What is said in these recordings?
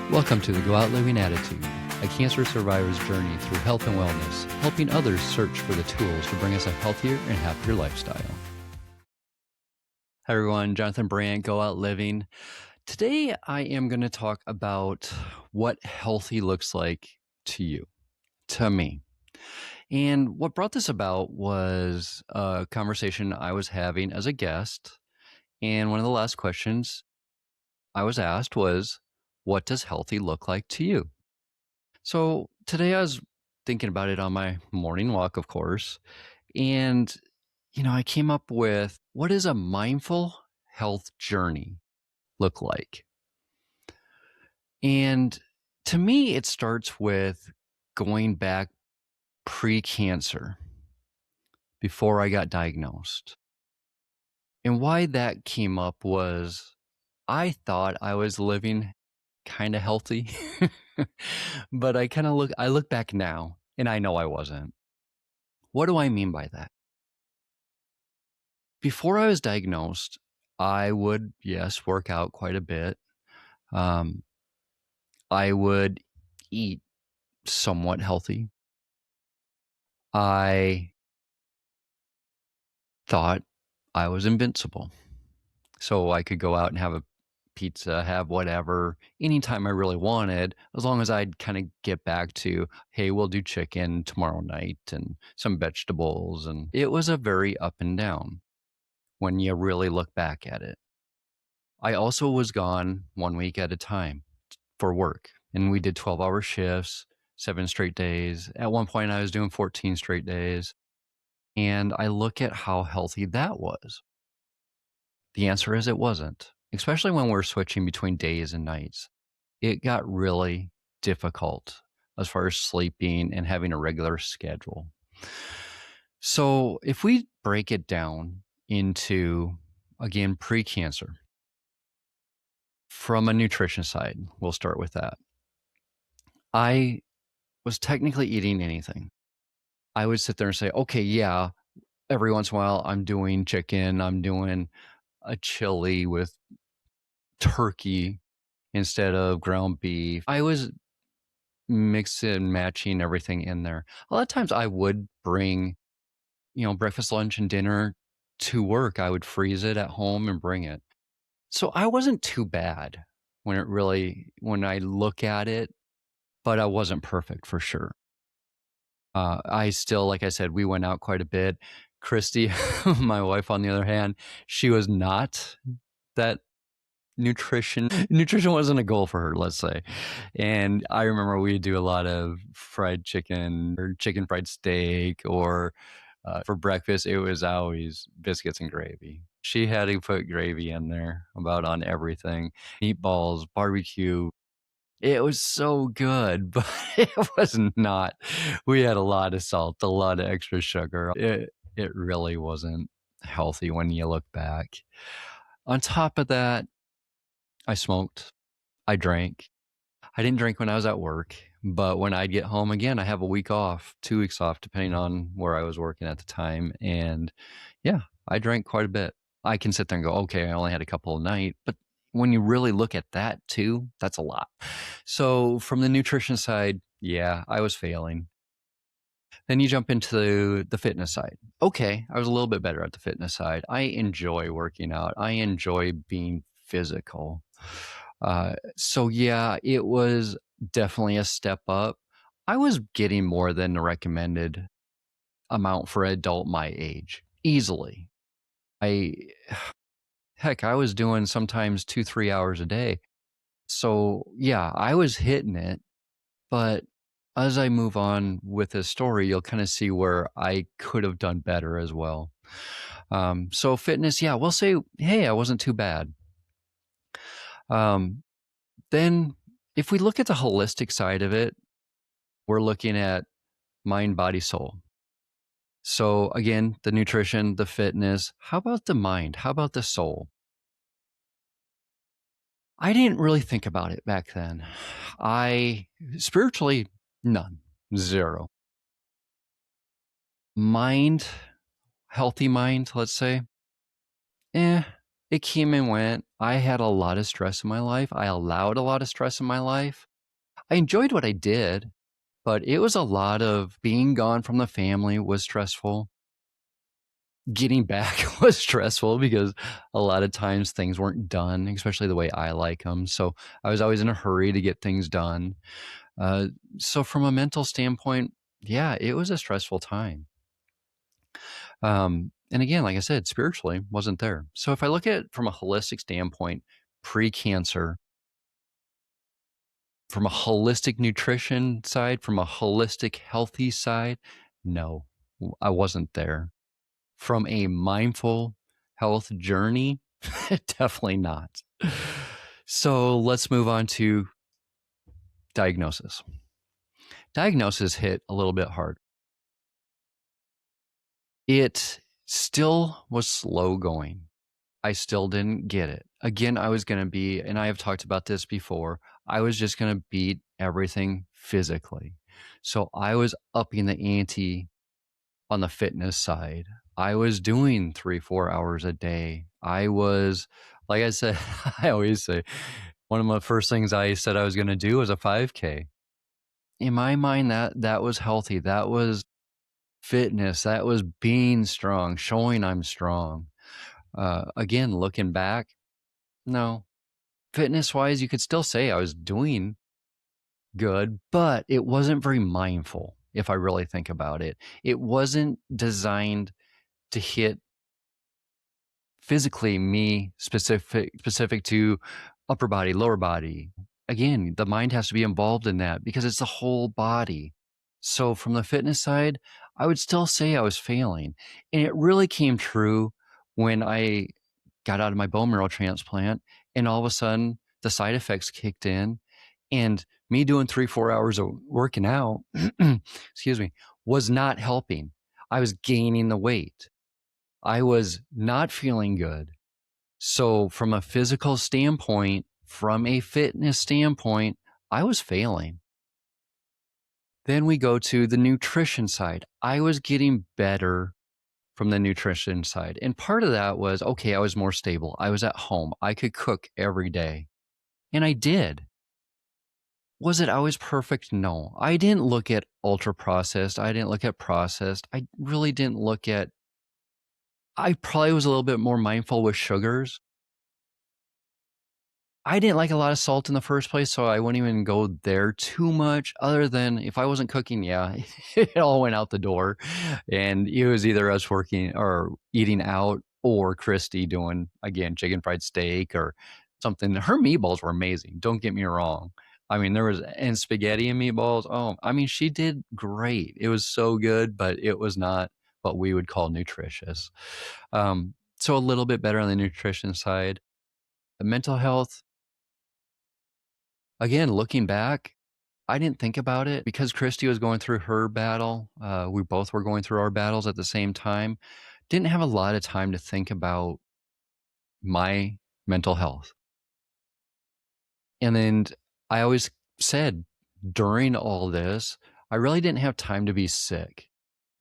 Welcome to the GoOutLiving Attitude, a cancer survivor's journey through health and wellness, helping others search for the tools to bring us a healthier and happier lifestyle. Hi everyone, Jonathan Brandt, GoOutLiving. Today I am going to talk about what healthy looks like to you, to me. And what brought this about was a conversation I was having as a guest. And one of the last questions I was asked was, what does healthy look like to you? So today I was thinking about it on my morning walk, of course. And, I came up with, what does a mindful health journey look like? And to me, it starts with going back pre-cancer, before I got diagnosed. And why that came up was I thought I was living kind of healthy, but I look back now and I know I wasn't. What do I mean by that? Before I was diagnosed, I would, yes, work out quite a bit. I would eat somewhat healthy. I thought I was invincible. So I could go out and have a pizza, have whatever, anytime I really wanted, as long as I'd kind of get back to, hey, we'll do chicken tomorrow night and some vegetables. And it was a very up and down when you really look back at it. I also was gone 1 week at a time for work, and we did 12-hour shifts, 7 straight days. At one point, I was doing 14 straight days, and I look at how healthy that was. The answer is it wasn't, especially when we're switching between days and nights. It got really difficult as far as sleeping and having a regular schedule. So if we break it down into, again, pre-cancer, from a nutrition side, we'll start with that. I was technically eating anything. I would sit there and say, okay, yeah, every once in a while I'm doing chicken, I'm doing a chili with turkey instead of ground beef. I was mixing and matching everything in there. A lot of times I would bring, breakfast, lunch, and dinner to work. I would freeze it at home and bring it. So I wasn't too bad when I look at it, but I wasn't perfect for sure. I still, like I said, we went out quite a bit. Christy, my wife, on the other hand, she was not that nutrition wasn't a goal for her, let's say. And I remember we'd do a lot of fried chicken or chicken fried steak, or for breakfast it was always biscuits and gravy. She had to put gravy in there about on everything. Meatballs, barbecue. It was so good, but it was not. We had a lot of salt, a lot of extra sugar. It really wasn't healthy when you look back. On top of that, I smoked. I drank. I didn't drink when I was at work, but when I'd get home again, I have a week off, 2 weeks off, depending on where I was working at the time. And yeah, I drank quite a bit. I can sit there and go, okay, I only had a couple a night, but when you really look at that too, that's a lot. So from the nutrition side, yeah, I was failing. Then you jump into the fitness side. Okay, I was a little bit better at the fitness side. I enjoy working out. I enjoy being physical. So yeah, it was definitely a step up. I was getting more than the recommended amount for an adult my age, easily. I Heck, I was doing sometimes 2-3 hours a day. So yeah, I was hitting it. But as I move on with this story, you'll kind of see where I could have done better as well. So fitness, yeah, we'll say, hey, I wasn't too bad. Um, then if we look at the holistic side of it, we're looking at mind, body, soul. So again, the nutrition, the fitness. How about the mind? How about the soul? I didn't really think about it back then. I spiritually, none, zero. Mind, healthy mind, let's say, eh, It came and went. I had a lot of stress in my life. I allowed a lot of stress in my life. I enjoyed what I did, but it was a lot of being gone from the family was stressful. Getting back was stressful because a lot of times things weren't done, especially the way I like them. So I was always in a hurry to get things done. Uh, so from a mental standpoint, yeah, it was a stressful time. And again, like I said, spiritually wasn't there. So if I look at it from a holistic standpoint, pre-cancer, from a holistic nutrition side, from a holistic healthy side, no, I wasn't there. From a mindful health journey, definitely not. So let's move on to diagnosis. Diagnosis hit a little bit hard. It still was slow going. I still didn't get it. Again, I was going to be, and I have talked about this before, I was just going to beat everything physically. So I was upping the ante on the fitness side. I was doing 3-4 hours a day. I was, like I said, I always say, one of the first things I said I was going to do was a 5K. In my mind, that was healthy. That was fitness. That was being strong, showing I'm strong. Again, looking back, no, fitness wise, you could still say I was doing good, but it wasn't very mindful if I really think about it. It wasn't designed to hit physically me specific to upper body, lower body. Again, the mind has to be involved in that because it's the whole body. So from the fitness side, I would still say I was failing. And it really came true when I got out of my bone marrow transplant and all of a sudden the side effects kicked in and me doing 3-4 hours of working out, excuse me, was not helping. I was gaining the weight. I was not feeling good. So, from a physical standpoint, from a fitness standpoint, I was failing. Then we go to the nutrition side. I was getting better from the nutrition side. And part of that was okay, I was more stable. I was at home. I could cook every day. And I did. Was it always perfect? No. I didn't look at ultra processed. I didn't look at processed. I really didn't look at, I probably was a little bit more mindful with sugars. I didn't like a lot of salt in the first place, so I wouldn't even go there too much other than if I wasn't cooking, yeah, it all went out the door. And it was either us working or eating out or Christy doing, again, chicken fried steak or something. Her meatballs were amazing. Don't get me wrong. I mean, there was, and spaghetti and meatballs. Oh, I mean, she did great. It was so good, but it was not what we would call nutritious. So a little bit better on the nutrition side. The mental health, again, looking back, I didn't think about it because Christy was going through her battle. We both were going through our battles at the same time. Didn't have a lot of time to think about my mental health. And then I always said during all this, I really didn't have time to be sick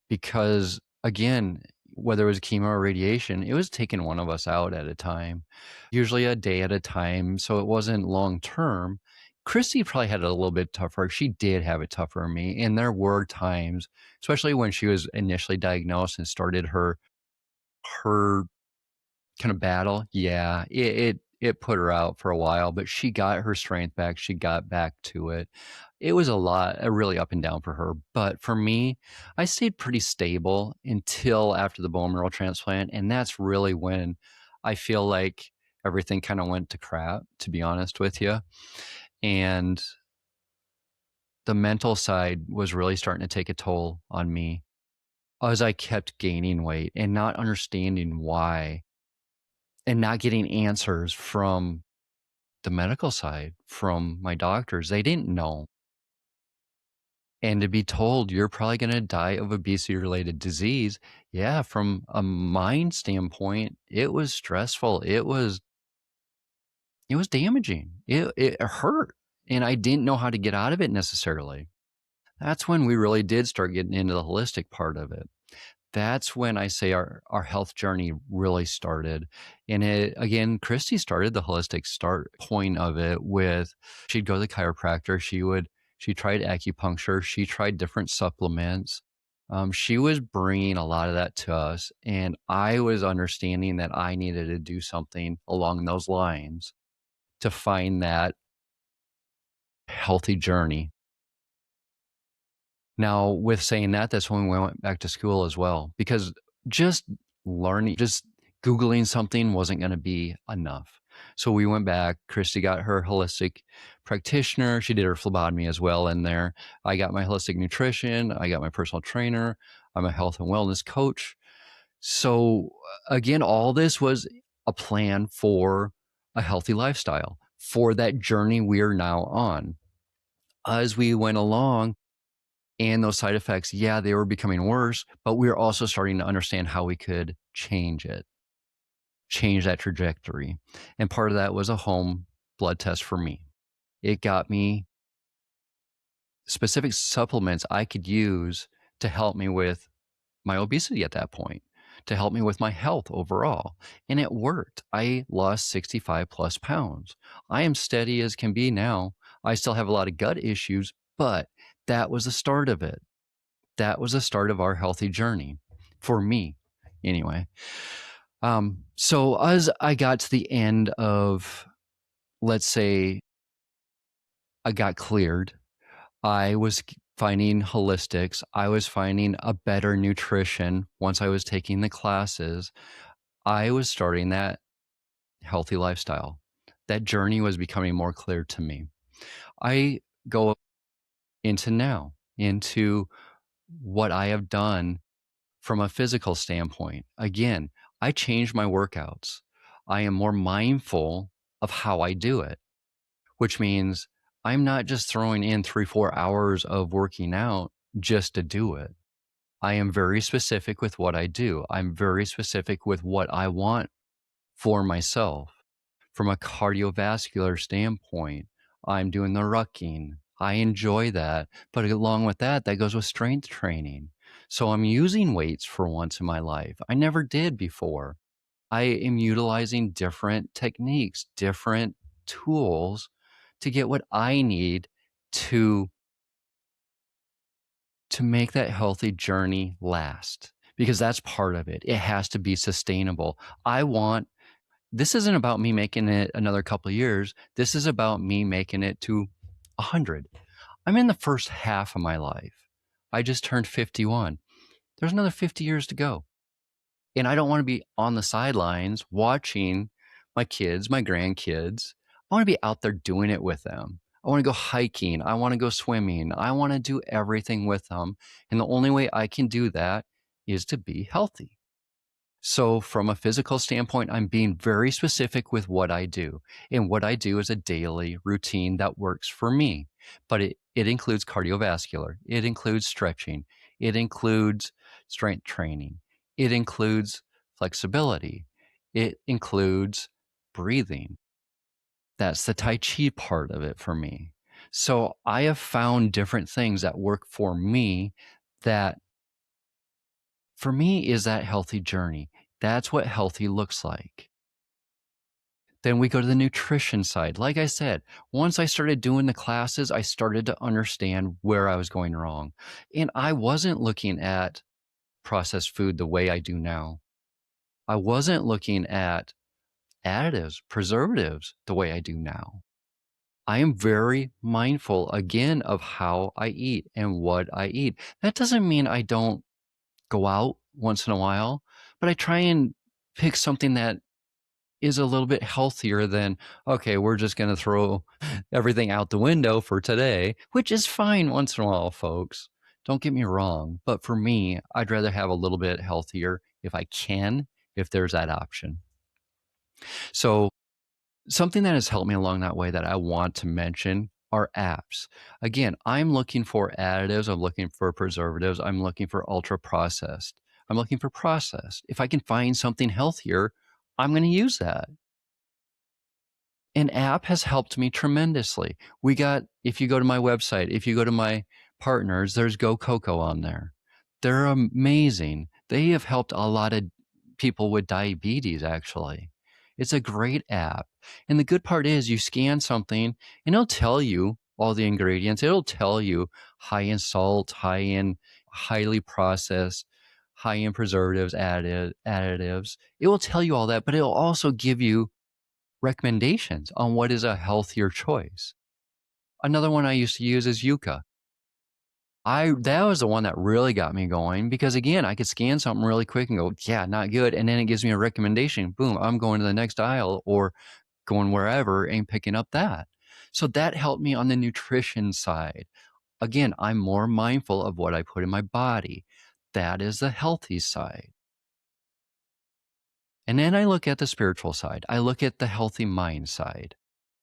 because, again, whether it was chemo or radiation, it was taking one of us out at a time, usually a day at a time. So it wasn't long term. Christy probably had it a little bit tougher. She did have it tougher than me. And there were times, especially when she was initially diagnosed and started her kind of battle. Yeah, it put her out for a while, but she got her strength back. She got back to it. It was a lot, really up and down for her. But for me, I stayed pretty stable until after the bone marrow transplant. And that's really when I feel like everything kind of went to crap, to be honest with you. And the mental side was really starting to take a toll on me as I kept gaining weight and not understanding why and not getting answers from the medical side, from my doctors. They didn't know. And to be told you're probably going to die of obesity related disease. Yeah, from a mind standpoint, it was stressful. It was damaging. It hurt. And I didn't know how to get out of it necessarily. That's when we really did start getting into the holistic part of it. that's when I say our health journey really started. And it again, Christy started the holistic start point of it with she'd go to the chiropractor, she tried acupuncture, she tried different supplements. She was bringing a lot of that to us, and I was understanding that I needed to do something along those lines to find that healthy journey. Now, with saying that, that's when we went back to school as well, because just just Googling something wasn't going to be enough. So we went back. Christy got her holistic practitioner. She did her phlebotomy as well in there. I got my holistic nutrition. I got my personal trainer. I'm a health and wellness coach. So again, all this was a plan for a healthy lifestyle, for that journey we're now on. As we went along, and those side effects, yeah, they were becoming worse, but we were also starting to understand how we could change that trajectory. And part of that was a home blood test for me. It got me specific supplements I could use to help me with my obesity at that point, to help me with my health overall. And it worked. I lost 65 plus pounds. I am steady as can be now. I still have a lot of gut issues, but that was the start of it. That was the start of our healthy journey for me anyway. So as I got to the end of, let's say I got cleared, I was finding holistics. I was finding a better nutrition once I was taking the classes. I was starting that healthy lifestyle. That journey was becoming more clear to me. I go into now, into what I have done from a physical standpoint. Again, I changed my workouts. I am more mindful of how I do it, which means I'm not just throwing in 3-4 hours of working out just to do it. I am very specific with what I do. I'm very specific with what I want for myself. From a cardiovascular standpoint, I'm doing the rucking. I enjoy that. But along with that, that goes with strength training. So I'm using weights for once in my life. I never did before. I am utilizing different techniques, different tools to get what I need to make that healthy journey last, because that's part of it. It has to be sustainable. This isn't about me making it another couple of years. This is about me making it to 100. I'm in the first half of my life. I just turned 51. There's another 50 years to go. And I don't want to be on the sidelines watching my kids, my grandkids. I want to be out there doing it with them. I want to go hiking. I want to go swimming. I want to do everything with them. And the only way I can do that is to be healthy. So from a physical standpoint, I'm being very specific with what I do. And what I do is a daily routine that works for me. But it includes cardiovascular. It includes stretching. It includes strength training. It includes flexibility. It includes breathing. That's the Tai Chi part of it for me. So I have found different things that work for me that for me is that healthy journey. That's what healthy looks like. Then we go to the nutrition side. Like I said, once I started doing the classes, I started to understand where I was going wrong. And I wasn't looking at processed food the way I do now. I wasn't looking at additives, preservatives the way I do now. I am very mindful again of how I eat and what I eat. That doesn't mean I don't go out once in a while, but I try and pick something that is a little bit healthier than, okay, we're just going to throw everything out the window for today, which is fine once in a while, folks. Don't get me wrong. But for me, I'd rather have a little bit healthier if I can, if there's that option. So something that has helped me along that way that I want to mention are apps. Again, I'm looking for additives. I'm looking for preservatives. I'm looking for ultra processed. I'm looking for processed. If I can find something healthier, I'm going to use that. An app has helped me tremendously. If you go to my website, if you go to my partners, there's Go Coco on there. They're amazing. They have helped a lot of people with diabetes, actually. It's a great app. And the good part is you scan something and it'll tell you all the ingredients. It'll tell you high in salt, high in highly processed, high in preservatives, additives. It will tell you all that, but it'll also give you recommendations on what is a healthier choice. Another one I used to use is Yucca. That was the one that really got me going because again, I could scan something really quick and go, yeah, not good. And then it gives me a recommendation. Boom, I'm going to the next aisle or going wherever and picking up that. So that helped me on the nutrition side. Again, I'm more mindful of what I put in my body. That is the healthy side. And then I look at the spiritual side. I look at the healthy mind side.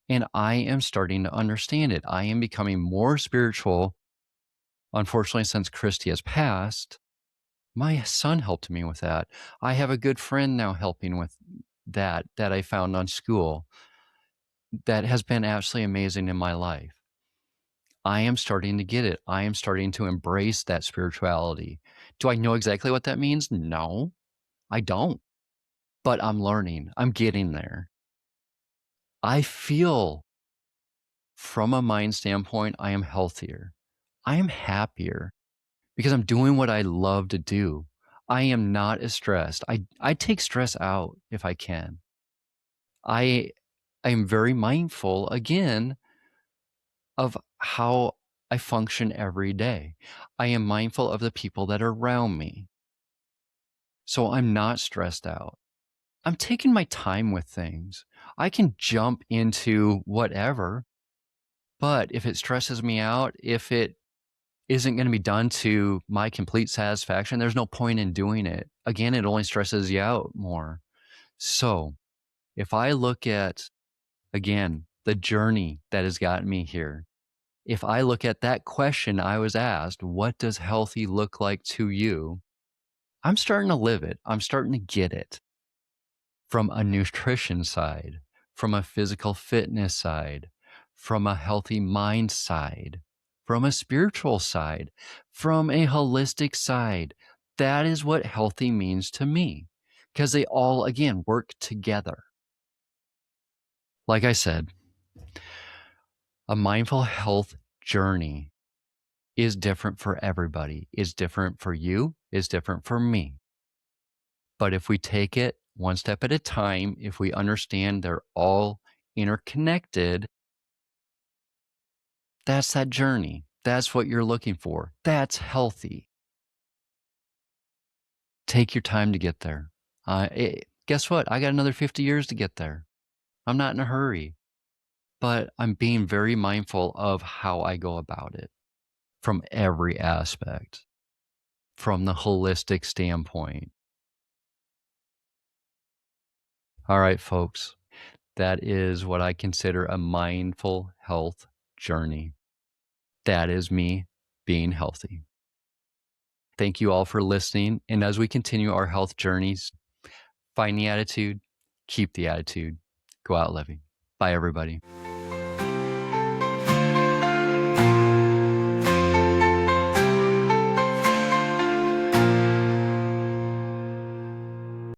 And I am starting to understand it. I am becoming more spiritual. Unfortunately, since Christy has passed, my son helped me with that. I have a good friend now helping with that I found on school that has been absolutely amazing in my life. I am starting to get it. I am starting to embrace that spirituality. Do I know exactly what that means? No, I don't. But I'm learning. I'm getting there. I feel from a mind standpoint, I am healthier. I am happier because I'm doing what I love to do. I am not as stressed. I take stress out if I can. I am very mindful again of how I function every day. I am mindful of the people that are around me. So I'm not stressed out. I'm taking my time with things. I can jump into whatever, but if it stresses me out, if it isn't going to be done to my complete satisfaction, there's no point in doing it. Again, it only stresses you out more. So if I look at, again, the journey that has gotten me here, if I look at that question I was asked, what does healthy look like to you? I'm starting to live it. I'm starting to get it from a nutrition side, from a physical fitness side, from a healthy mind side, from a spiritual side, from a holistic side. That is what healthy means to me because they all, again, work together. Like I said, a mindful health journey is different for everybody, is different for you, is different for me. But if we take it one step at a time, if we understand they're all interconnected, that's that journey. That's what you're looking for. That's healthy. Take your time to get there. Guess what? I got another 50 years to get there. I'm not in a hurry, but I'm being very mindful of how I go about it from every aspect, from the holistic standpoint. All right, folks, that is what I consider a mindful health journey. That is me being healthy. Thank you all for listening. And as we continue our health journeys, find the attitude, keep the attitude, go out living. Bye, everybody.